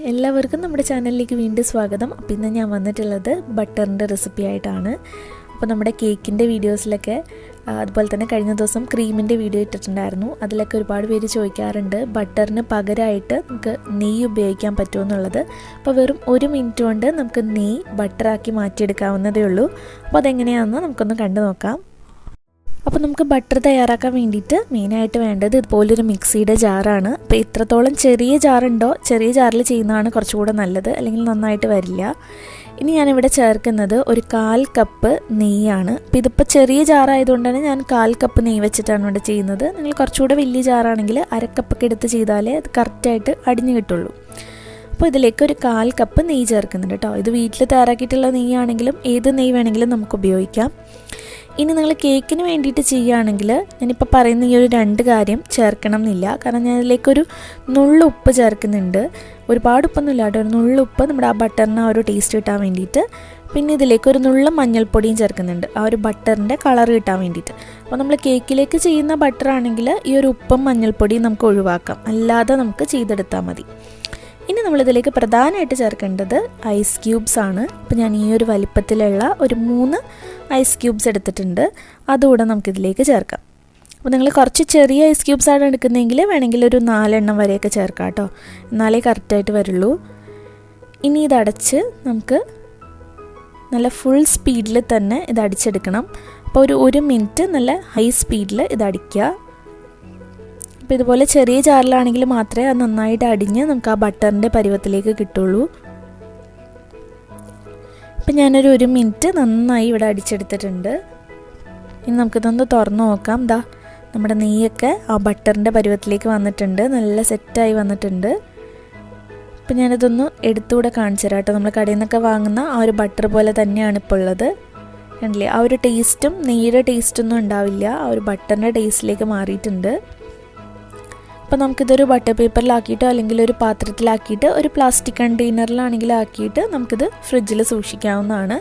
എല്ലാവർക്കും നമ്മുടെ ചാനലിലേക്ക് വീണ്ടും സ്വാഗതം. അപ്പോൾ ഇന്ന് ഞാൻ വന്നിട്ടുള്ളത് ബട്ടറിൻ്റെ റെസിപ്പി ആയിട്ടാണ്. അപ്പോൾ നമ്മുടെ കേക്കിൻ്റെ വീഡിയോസിലൊക്കെ അതുപോലെ തന്നെ കഴിഞ്ഞ ദിവസം ക്രീമിൻ്റെ വീഡിയോ ഇട്ടിട്ടുണ്ടായിരുന്നു. അതിലൊക്കെ ഒരുപാട് പേര് ചോദിക്കാറുണ്ട് ബട്ടറിന് പകരമായിട്ട് നമുക്ക് നെയ്യ് ഉപയോഗിക്കാൻ പറ്റുമോ എന്നുള്ളത്. അപ്പോൾ വെറും 1 മിനിറ്റ് കൊണ്ട് നമുക്ക് നെയ്യ് ബട്ടറാക്കി മാറ്റിയെടുക്കാവുന്നതേ ഉള്ളൂ. അപ്പോൾ അതെങ്ങനെയാണെന്ന് നമുക്കൊന്ന് കണ്ടു നോക്കാം. അപ്പോൾ നമുക്ക് ബട്ടർ തയ്യാറാക്കാൻ വേണ്ടിയിട്ട് മെയിനായിട്ട് വേണ്ടത് ഇതുപോലൊരു മിക്സിയുടെ ജാറാണ്. അപ്പോൾ എത്രത്തോളം ചെറിയ ജാറുണ്ടോ ചെറിയ ജാറിൽ ചെയ്യുന്നതാണ് കുറച്ചുകൂടെ നല്ലത്, അല്ലെങ്കിൽ നന്നായിട്ട് വരില്ല. ഇനി ഞാനിവിടെ ചേർക്കുന്നത് ഒരു 1/4 കപ്പ് നെയ്യാണ്. അപ്പോൾ ഇതിപ്പോൾ ചെറിയ ജാറായതുകൊണ്ടാണ് ഞാൻ 1/4 കപ്പ് നെയ്യ് വെച്ചിട്ടാണ് ഇവിടെ ചെയ്യുന്നത്. നിങ്ങൾ കുറച്ചുകൂടെ വലിയ ജാറാണെങ്കിൽ 1/2 കപ്പൊക്കെ എടുത്ത് ചെയ്താലേ അത് കറക്റ്റായിട്ട് അടിഞ്ഞു കിട്ടുള്ളൂ. അപ്പോൾ ഇതിലേക്ക് ഒരു 1/4 കപ്പ് നെയ്യ് ചേർക്കുന്നുണ്ട് കേട്ടോ. ഇത് വീട്ടിൽ തയ്യാറാക്കിയിട്ടുള്ള നെയ്യാണെങ്കിലും ഏത് നെയ്യ് വേണമെങ്കിലും നമുക്ക് ഉപയോഗിക്കാം. ഇനി നിങ്ങൾ കേക്കിന് വേണ്ടിയിട്ട് ചെയ്യുകയാണെങ്കിൽ ഞാനിപ്പോൾ പറയുന്ന ഈ ഒരു 2 കാര്യം ചേർക്കണം എന്നില്ല. കാരണം ഞാൻ ഇതിലേക്കൊരു നുള്ളുപ്പ് ചേർക്കുന്നുണ്ട്. ഒരുപാട് ഉപ്പൊന്നുമില്ല കേട്ടോ, ഒരു നുള്ളുപ്പ് നമ്മുടെ ആ ബട്ടറിന് ആ ഒരു ടേസ്റ്റ് കിട്ടാൻ വേണ്ടിയിട്ട്. പിന്നെ ഇതിലേക്കൊരു നുള്ള മഞ്ഞൾപ്പൊടിയും ചേർക്കുന്നുണ്ട്, ആ ഒരു ബട്ടറിൻ്റെ കളർ കിട്ടാൻ വേണ്ടിയിട്ട്. അപ്പോൾ നമ്മൾ കേക്കിലേക്ക് ചെയ്യുന്ന ബട്ടറാണെങ്കിൽ ഈ ഒരു ഉപ്പും മഞ്ഞൾപ്പൊടിയും നമുക്ക് ഒഴിവാക്കാം, അല്ലാതെ നമുക്ക് ചെയ്തെടുത്താൽ മതി. ഇനി നമ്മളിതിലേക്ക് പ്രധാനമായിട്ട് ചേർക്കേണ്ടത് ഐസ് ക്യൂബ്സ് ആണ്. അപ്പോൾ ഞാൻ ഈ ഒരു വലിപ്പത്തിലുള്ള ഒരു 3 ഐസ് ക്യൂബ്സ് എടുത്തിട്ടുണ്ട്. അതുകൂടെ നമുക്കിതിലേക്ക് ചേർക്കാം. അപ്പോൾ നിങ്ങൾ കുറച്ച് ചെറിയ ഐസ് ക്യൂബ്സ് ആണ് എടുക്കുന്നതെങ്കിൽ വേണമെങ്കിൽ ഒരു 4 എണ്ണം വരെയൊക്കെ ചേർക്കാം കേട്ടോ, എന്നാലേ കറക്റ്റായിട്ട് വരുള്ളൂ. ഇനി ഇതടച്ച് നമുക്ക് നല്ല ഫുൾ സ്പീഡിൽ തന്നെ ഇത് അടിച്ചെടുക്കണം. അപ്പോൾ ഒരു 1 മിനിറ്റ് നല്ല ഹൈ സ്പീഡിൽ ഇത് അടിക്കുക. അപ്പോൾ ഇതുപോലെ ചെറിയ ജാറിലാണെങ്കിൽ മാത്രമേ അത് നന്നായിട്ട് അടിഞ്ഞ് നമുക്ക് ആ ബട്ടറിൻ്റെ പരുവത്തിലേക്ക് കിട്ടുള്ളൂ. അപ്പം ഞാനൊരു 1 മിനിറ്റ് നന്നായി ഇവിടെ അടിച്ചെടുത്തിട്ടുണ്ട്. ഇനി നമുക്കിതൊന്ന് തുറന്ന് നോക്കാം. ദാ നമ്മുടെ നെയ്യൊക്കെ ആ ബട്ടറിൻ്റെ പരുവത്തിലേക്ക് വന്നിട്ടുണ്ട്, നല്ല സെറ്റായി വന്നിട്ടുണ്ട്. അപ്പം ഞാനിതൊന്ന് എടുത്തുകൂടെ കാണിച്ചു തരാം കേട്ടോ. നമ്മൾ കടയിൽ നിന്നൊക്കെ വാങ്ങുന്ന ആ ഒരു ബട്ടർ പോലെ തന്നെയാണ് ഇപ്പോൾ ഉള്ളത്. കണ്ടില്ലേ, ആ ഒരു ടേസ്റ്റും നെയ്യുടെ ടേസ്റ്റൊന്നും ഉണ്ടാവില്ല, ആ ഒരു ബട്ടറിൻ്റെ ടേസ്റ്റിലേക്ക് മാറിയിട്ടുണ്ട്. അപ്പോൾ നമുക്കിതൊരു ബട്ടർ പേപ്പറിലാക്കിയിട്ടോ അല്ലെങ്കിൽ ഒരു പാത്രത്തിലാക്കിയിട്ട് ഒരു പ്ലാസ്റ്റിക് കണ്ടെയ്നറിലാണെങ്കിലും ആക്കിയിട്ട് നമുക്കിത് ഫ്രിഡ്ജിൽ സൂക്ഷിക്കാവുന്നതാണ്.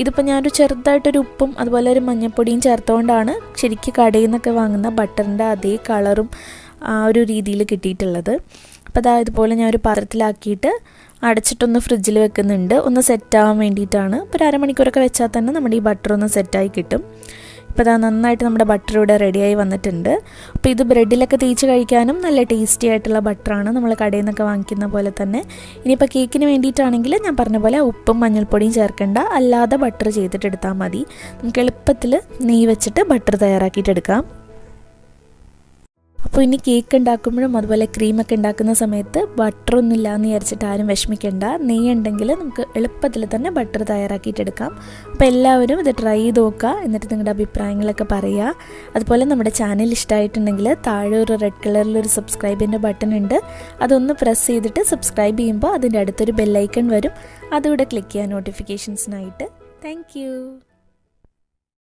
ഇതിപ്പോൾ ഞാനൊരു ചെറുതായിട്ടൊരു ഉപ്പും അതുപോലെ ഒരു മഞ്ഞൾപ്പൊടിയും ചേർത്തുകൊണ്ടാണ് ശരിക്കും കടയിൽ നിന്നൊക്കെ വാങ്ങുന്ന ബട്ടറിൻ്റെ അതേ കളറും ആ ഒരു രീതിയിൽ കിട്ടിയിട്ടുള്ളത്. അപ്പോൾ അതാ ഇതുപോലെ ഞാൻ ഒരു പാത്രത്തിലാക്കിയിട്ട് അടച്ചിട്ടൊന്ന് ഫ്രിഡ്ജിൽ വെക്കുന്നുണ്ട്, ഒന്ന് സെറ്റാവാൻ വേണ്ടിയിട്ടാണ്. ഇപ്പോൾ ഒരു അരമണിക്കൂറൊക്കെ വെച്ചാൽ തന്നെ നമ്മുടെ ഈ ബട്ടർ ഒന്ന് സെറ്റായി കിട്ടും. ഇപ്പോൾ അതാ നന്നായിട്ട് നമ്മുടെ ബട്ടർ ഇവിടെ റെഡിയായി വന്നിട്ടുണ്ട്. അപ്പോൾ ഇത് ബ്രെഡിലൊക്കെ തേച്ച് കഴിക്കാനും നല്ല ടേസ്റ്റി ആയിട്ടുള്ള ബട്ടറാണ്, നമ്മൾ കടയിൽ നിന്നൊക്കെ വാങ്ങിക്കുന്ന പോലെ തന്നെ. ഇനിയിപ്പോൾ കേക്കിന് വേണ്ടിയിട്ടാണെങ്കിൽ ഞാൻ പറഞ്ഞ പോലെ ഉപ്പും മഞ്ഞൾപ്പൊടിയും ചേർക്കേണ്ട, അല്ലാതെ ബട്ടർ ചെയ്തിട്ടെടുത്താൽ മതി. നമുക്ക് എളുപ്പത്തിൽ നെയ്യ് വെച്ചിട്ട് ബട്ടർ തയ്യാറാക്കിയിട്ടെടുക്കാം. അപ്പോൾ ഇനി കേക്ക് ഉണ്ടാക്കുമ്പോഴും അതുപോലെ ക്രീമൊക്കെ ഉണ്ടാക്കുന്ന സമയത്ത് ബട്ടറൊന്നും ഇല്ലയെന്ന് വിചാരിച്ചിട്ട് ആരും വിഷമിക്കേണ്ട. നെയ്യ് ഉണ്ടെങ്കിൽ നമുക്ക് എളുപ്പത്തിൽ തന്നെ ബട്ടർ തയ്യാറാക്കിയിട്ടെടുക്കാം. അപ്പോൾ എല്ലാവരും ഇത് ട്രൈ ചെയ്ത് നോക്കുക, എന്നിട്ട് നിങ്ങളുടെ അഭിപ്രായങ്ങളൊക്കെ പറയുക. അതുപോലെ നമ്മുടെ ചാനൽ ഇഷ്ടമായിട്ടുണ്ടെങ്കിൽ താഴെ ഒരു റെഡ് കളറിലൊരു സബ്സ്ക്രൈബിൻ്റെ ബട്ടൺ ഉണ്ട്, അതൊന്ന് പ്രസ് ചെയ്തിട്ട് സബ്സ്ക്രൈബ് ചെയ്യുമ്പോൾ അതിൻ്റെ അടുത്തൊരു ബെല്ലൈക്കൺ വരും, അതുകൂടെ ക്ലിക്ക് ചെയ്യുക നോട്ടിഫിക്കേഷൻസിനായിട്ട്. താങ്ക്